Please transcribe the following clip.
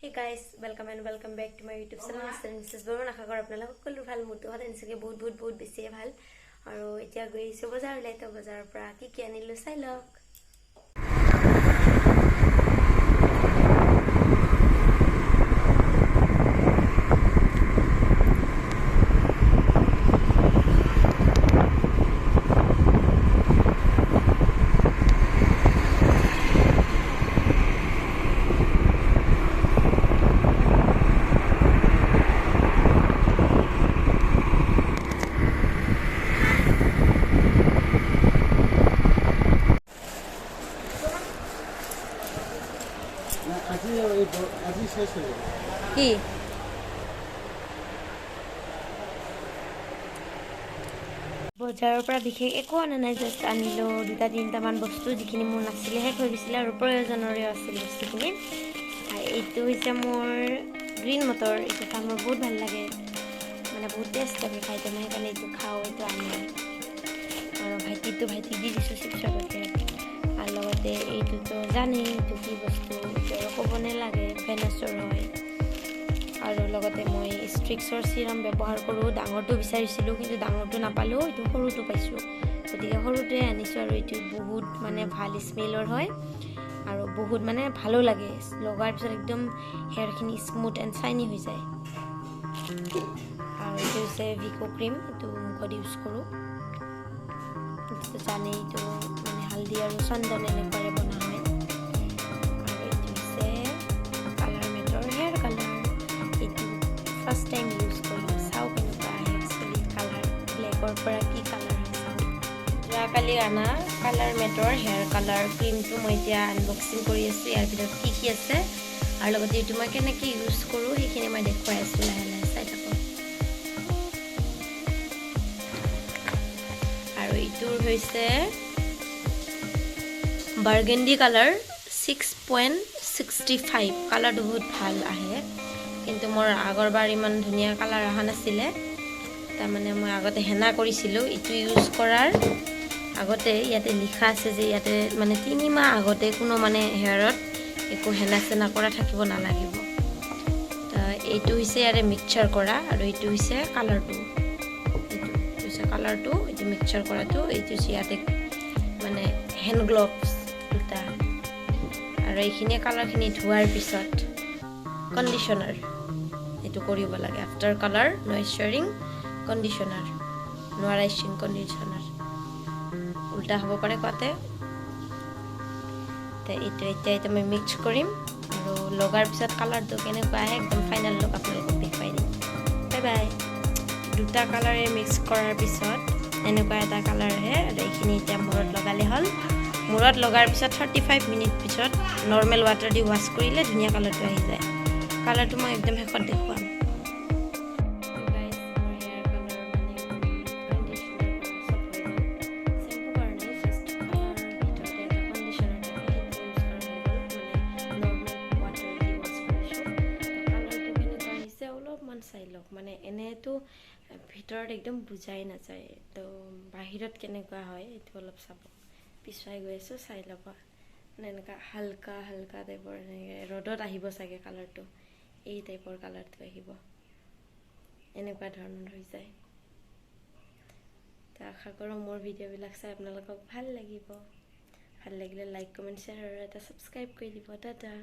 Hey guys, welcome and welcome back to my YouTube channel. Mrs. Borman আশা কৰো আপোনালোক সকলো ভাল মুটো হল এনসকে বহুত বেছি ভাল আৰু এতিয়া গৈছো বজাৰলৈ তো বজাৰৰ পৰা কি আনিলো চাই লওক কি বজাৰৰ পৰা বিশেষ একো আনা নাই জাস্ট আনিলো দুটা তিনটা মান বস্তু যিখিনি মোৰ নাছিলে শেষ হৈ গৈছিল আৰু প্ৰয়োজনীয় আছিল বস্তুখিনি এইটো হৈছে মোৰ গ্ৰীণ মটৰ এইটো খাই মোৰ বহুত ভাল লাগে মানে বহুত টেষ্ট লাগে খাই তেনে সেইকাৰণে এইটো খাওঁ এইটো আনি আৰু ভাইটিক দি দিছোঁ চিপছৰ পেকেট আৰু লগতে এইটোতো জানেই এইটো কি বস্তু এইটো ক'ব নালাগে ভেনাছৰ হয় আৰু লগতে মই ষ্ট্ৰিক্সৰ চিৰাম ব্যৱহাৰ কৰোঁ ডাঙৰটো বিচাৰিছিলোঁ কিন্তু ডাঙৰটো নাপালোঁ এইটো সৰুটো পাইছোঁ গতিকে সৰুটোৱে আনিছোঁ আৰু এইটো বহুত মানে ভাল স্মেলৰ হয় আৰু বহুত মানে ভালো লাগে লগাৰ পিছত একদম হেয়াৰখিনি স্মুথ এণ্ড চাইনি হৈ যায় আৰু এইটো হৈছে ভিকো ক্ৰীম এইটো মুখত ইউজ কৰোঁ এইটো জানেই এইটো মানে হালধি আৰু চন্দন এনেকুৱাৰে বনোৱা হয় আৰু এইটো হৈছে কালাৰ মেটৰ হেয়াৰ কালাৰ এইটো ফাৰ্ষ্ট টাইম ইউজ কৰিলোঁ চাওঁ কেনেকুৱা আহে একচুৱেলি কালাৰ ব্লেকৰ পৰা কি কালাৰ হয় চাওঁ যোৱাকালি অনা কালাৰ মেটৰ হেয়াৰ কালাৰ ক্ৰীমটো মই এতিয়া আনবক্সিং কৰি আছোঁ ইয়াৰ ভিতৰত কি আছে আৰু লগতে এইটো মই কেনেকৈ ইউজ কৰোঁ সেইখিনি মই দেখুৱাই আছোঁ লাহে লাহে চাই থাকক আৰু এইটোৰ হৈছে বাৰ্গেণ্ডি কালাৰ 6.65 কালাৰটো বহুত ভাল আহে কিন্তু মোৰ আগৰবাৰ ইমান ধুনীয়া কালাৰ অহা নাছিলে তাৰমানে মই আগতে হেনা কৰিছিলোঁ এইটো ইউজ কৰাৰ আগতে ইয়াতে লিখা আছে যে ইয়াতে মানে 3 মাহ আগতে কোনো মানে হেয়াৰত একো হেনা চেনা কৰা থাকিব নালাগিব এইটো হৈছে ইয়াৰে মিক্সচাৰ কৰা আৰু এইটো হৈছে কালাৰটো এইটো মিক্সচাৰ কৰাটো এইটো হৈছে ইয়াতে মানে হেণ্ড গ্লভছ দুটা আৰু এইখিনি কালাৰখিনি ধোৱাৰ পিছত কণ্ডিশ্যনাৰ এইটো কৰিব লাগে আফটাৰ কালাৰ নইশ্চাৰিং কণ্ডিশ্যনাৰ নৰাইচিং কণ্ডিশ্যনাৰ উল্টা হ'ব পাৰে কোৱাতে এতিয়া মই মিক্স কৰিম আৰু লগাৰ পিছত কালাৰটো কেনেকুৱা আহে একদম ফাইনেল লুক আপোনালোকক দেখুৱাই দিম বাই বাই দুটা কালাৰে মিক্স কৰাৰ পিছত এনেকুৱা এটা কালাৰ আহে আৰু এইখিনি এতিয়া মূৰত লগালে হ'ল মূৰত লগাৰ পিছত 35 মিনিট পিছত নৰ্মেল ৱাটাৰ দি ৱাছ কৰিলে ধুনীয়া কালাৰটো আহি যায় কালাৰটো মই একদম শেষত দেখুৱাম চাই লওক মানে এনেতো ভিতৰত একদম বুজাই নাযায় তো বাহিৰত কেনেকুৱা হয় এইটো অলপ চাব পিছুৱাই গৈ আছোঁ চাই ল'ব মানে এনেকুৱা হালকা টাইপৰ এনেকৈ ৰ'দত আহিব চাগে কালাৰটো এই টাইপৰ কালাৰটো আহিব এনেকুৱা ধৰণৰ হৈ যায় তো আশা কৰোঁ মোৰ ভিডিঅ'বিলাক চাই আপোনালোকক ভাল লাগিব ভাল লাগিলে লাইক কমেণ্ট শ্বেয়াৰ আৰু এটা ছাবস্ক্ৰাইব কৰি দিব টাটা